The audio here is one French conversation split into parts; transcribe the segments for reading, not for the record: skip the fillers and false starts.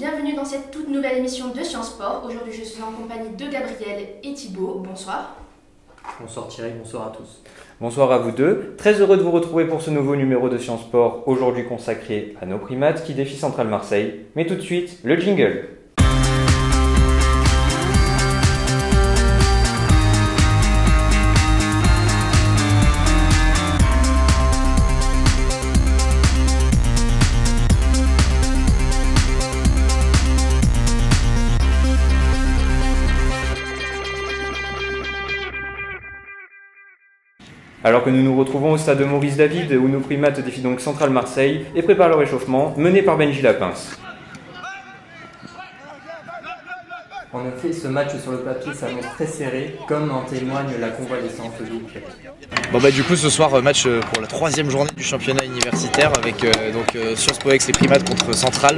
bienvenue dans cette toute nouvelle émission de Sciences Sport. Aujourd'hui je suis en compagnie de Gabriel et Thibaut. Bonsoir. Bonsoir Thierry, bonsoir à tous. Bonsoir à vous deux, très heureux de vous retrouver pour ce nouveau numéro de Sciences Sport, aujourd'hui consacré à nos primates qui défient Central Marseille. Mais tout de suite, le jingle. Alors que nous nous retrouvons au stade de Maurice David où nos primates défient donc Central Marseille et préparent leur échauffement, mené par Benji Lapince. En effet, ce match sur le papier s'annonce très serré, comme en témoigne la convalescence de Louis. Du coup, ce soir, match pour la 3e journée du championnat universitaire avec Sciences Po Aix et Primates contre Central.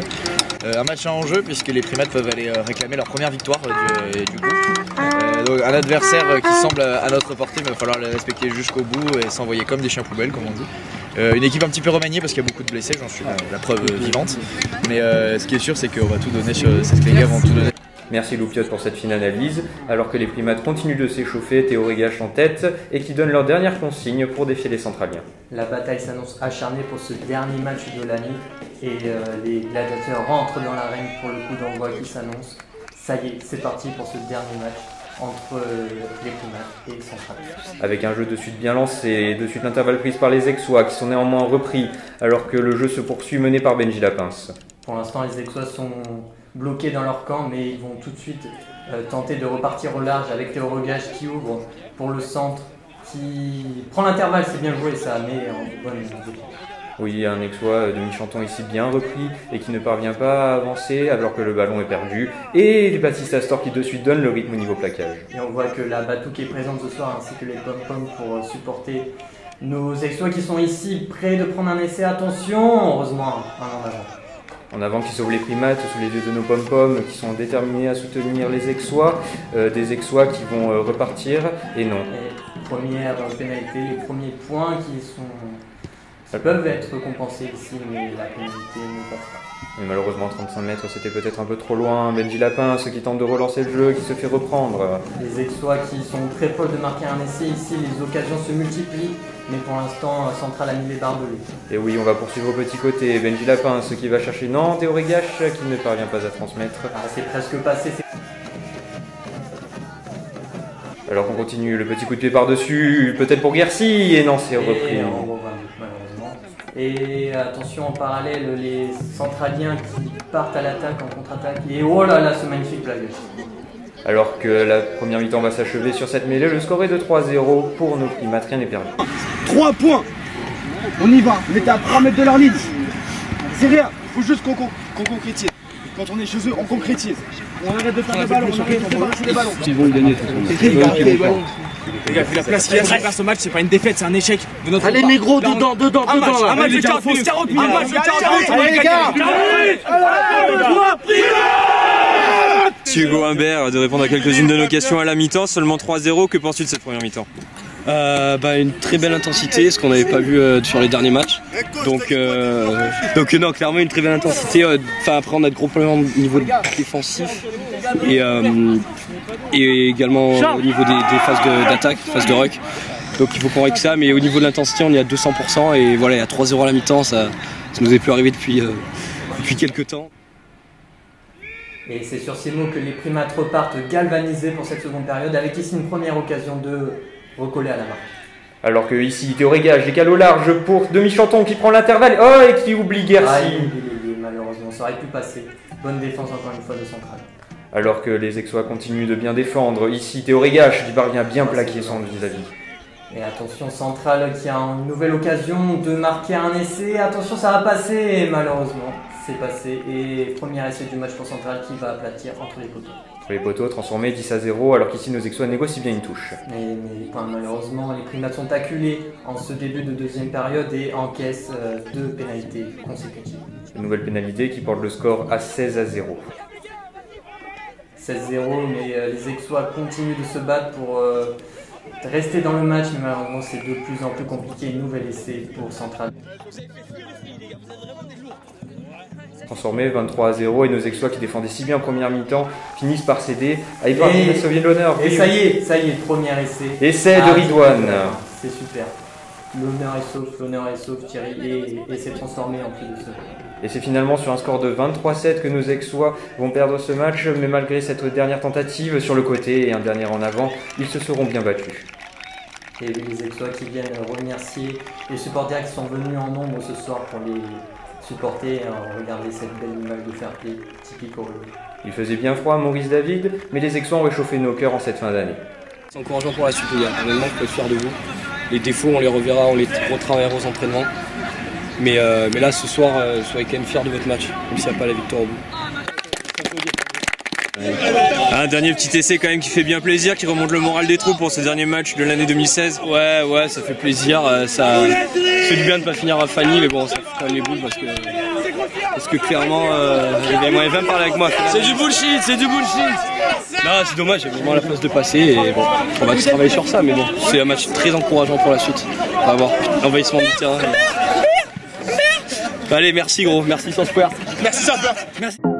Un match à enjeu puisque les primates peuvent aller réclamer leur première victoire du groupe. Donc un adversaire qui semble à notre portée, mais il va falloir le respecter jusqu'au bout et s'envoyer comme des chiens poubelles, comme on dit. Une équipe un petit peu remaniée parce qu'il y a beaucoup de blessés, j'en suis la preuve vivante. Mais ce qui est sûr, c'est qu'on va tout donner, c'est ce que les gars vont tout donner. Merci Loupiot pour cette fine analyse, alors que les primates continuent de s'échauffer, Théo Régache en tête, et qui donnent leur dernière consigne pour défier les Centraliens. La bataille s'annonce acharnée pour ce dernier match de l'année, et les gladiateurs rentrent dans l'arène pour le coup d'envoi qui s'annonce. Ça y est, c'est parti pour ce dernier match entre les primates et Central. Avec un jeu de suite bien lancé, et de suite l'intervalle prise par les Aixois qui sont néanmoins repris, alors que le jeu se poursuit mené par Benji Lapince. Pour l'instant, les Aixois sont bloqués dans leur camp, mais ils vont tout de suite tenter de repartir au large avec Théo Regage qui ouvre pour le centre, qui prend l'intervalle, c'est bien joué ça, mais en bonne défense. Oui, un Aixois de mi-chanton ici bien repris et qui ne parvient pas à avancer alors que le ballon est perdu. Et Baptiste Astor qui de suite donne le rythme au niveau plaquage. Et on voit que la Batouk est présente ce soir ainsi que les pom-poms pour supporter nos Aixois qui sont ici prêts de prendre un essai. Attention, heureusement, un en avant. En avant qui sauve les primates sous les yeux de nos pom-poms qui sont déterminés à soutenir les Aixois. Des Aixois qui vont repartir et non. Et première pénalité, les premiers points qui peuvent être compensés ici, mais la pénalité ne passe pas. Mais malheureusement 35 mètres c'était peut-être un peu trop loin. Benji Lapince qui tente de relancer le jeu, qui se fait reprendre. Les Aixois qui sont très proches de marquer un essai ici, les occasions se multiplient. Mais pour l'instant, Central a mis les barbelés. Et oui, on va poursuivre au petit côté. Benji Lapince qui va chercher Théo Régache qui ne parvient pas à transmettre. C'est presque passé. Alors qu'on continue, le petit coup de pied par-dessus, peut-être pour Guercy, et non, c'est repris. Malheureusement. Et attention, en parallèle, les Centraliens qui partent à l'attaque, en contre-attaque. Et oh là là, ce magnifique plaquage. Alors que la première mi-temps va s'achever sur cette mêlée, le score est de 3-0 pour nos primates, rien n'est perdu. 3 points. On y va, on était à 3 mètres de leur ligne. C'est rien, il faut juste qu'on concrétise. Quand on est chez eux, on concrétise. On arrête de faire des ballons, on arrête de débarrasser les ballons. Ils vont gagner. Les gars, vu la place qu'il y a sur place au match, c'est pas une défaite, c'est un échec de notre part. Allez négro, dedans. Un match de 40 minutes. Un match de 40 minutes. Allez les gars. Hugo Humbert de répondre à quelques-unes de nos questions à la mi-temps, seulement 3-0, que penses-tu de cette première mi-temps? Une très belle intensité, ce qu'on n'avait pas vu sur les derniers matchs. Donc non, clairement une très belle intensité. Après on a de gros problèmes au niveau défensif et également au niveau des phases d'attaque, phases de ruck. Donc il faut qu'on règle ça, mais au niveau de l'intensité on est à 200% et voilà, il y a 3-0 à la mi-temps, ça nous est plus arrivé depuis quelques temps. Et c'est sur ces mots que les primates repartent galvanisés pour cette seconde période, avec ici une première occasion de recoller à la marque. Alors que ici, Théo Régache décale au large pour Demi-Chanton qui prend l'intervalle, et qui oublie Guercy. Malheureusement, ça aurait pu passer. Bonne défense encore une fois de Central. Alors que les Aixois continuent de bien défendre, ici Théo Régache qui parvient bien plaquer son vis-à-vis. Et attention, Central qui a une nouvelle occasion de marquer un essai. Attention, ça va passer, malheureusement. C'est passé et premier essai du match pour Central qui va aplatir entre les poteaux. Entre les poteaux, transformés 10-0, alors qu'ici nos Aixois négocient bien une touche. Mais malheureusement, les primates sont acculés en ce début de deuxième période et encaissent 2 pénalités consécutives. Une nouvelle pénalité qui porte le score à 16-0. 16-0, mais les Aixois continuent de se battre pour rester dans le match, mais malheureusement c'est de plus en plus compliqué. Nouvel essai pour Central. Transformé 23-0 et nos Aixois qui défendaient si bien en première mi-temps finissent par céder. Allez, par contre, ça vient de l'honneur. Et ça y est, premier essai. Essai de Ridwan. C'est super. L'honneur est sauf, Thierry, et c'est transformé en plus de ça. Et c'est finalement sur un score de 23-7 que nos Aixois vont perdre ce match, mais malgré cette dernière tentative sur le côté et un dernier en avant, ils se seront bien battus. Et les Aixois qui viennent remercier les supporters qui sont venus en nombre ce soir pour les supporter et regarder cette belle image de fair play typique au rugby. Il faisait bien froid à Maurice David, mais les Aixois ont réchauffé nos cœurs en cette fin d'année. C'est encourageant pour la suite, les gars. Honnêtement, je peux être fier de vous. Les défauts, on les reverra, on les retravaillera aux entraînements. Mais là, ce soir, soyez quand même fiers de votre match, même s'il n'y a pas la victoire au bout. Un dernier petit essai quand même qui fait bien plaisir, qui remonte le moral des troupes pour ce dernier match de l'année 2016. Ouais, ça fait plaisir. Ça fait du bien de ne pas finir à Fanny, mais bon, ça fait quand même les boules parce que clairement, il vient me parler avec moi. C'est du bullshit, c'est du bullshit. Non, c'est dommage, j'ai vraiment la place de passer et bon, on va travailler sur ça, mais bon, c'est un match très encourageant pour la suite. On va voir l'envahissement du terrain. Allez, merci gros, merci Sans Sport. Merci Sans Sport. Merci.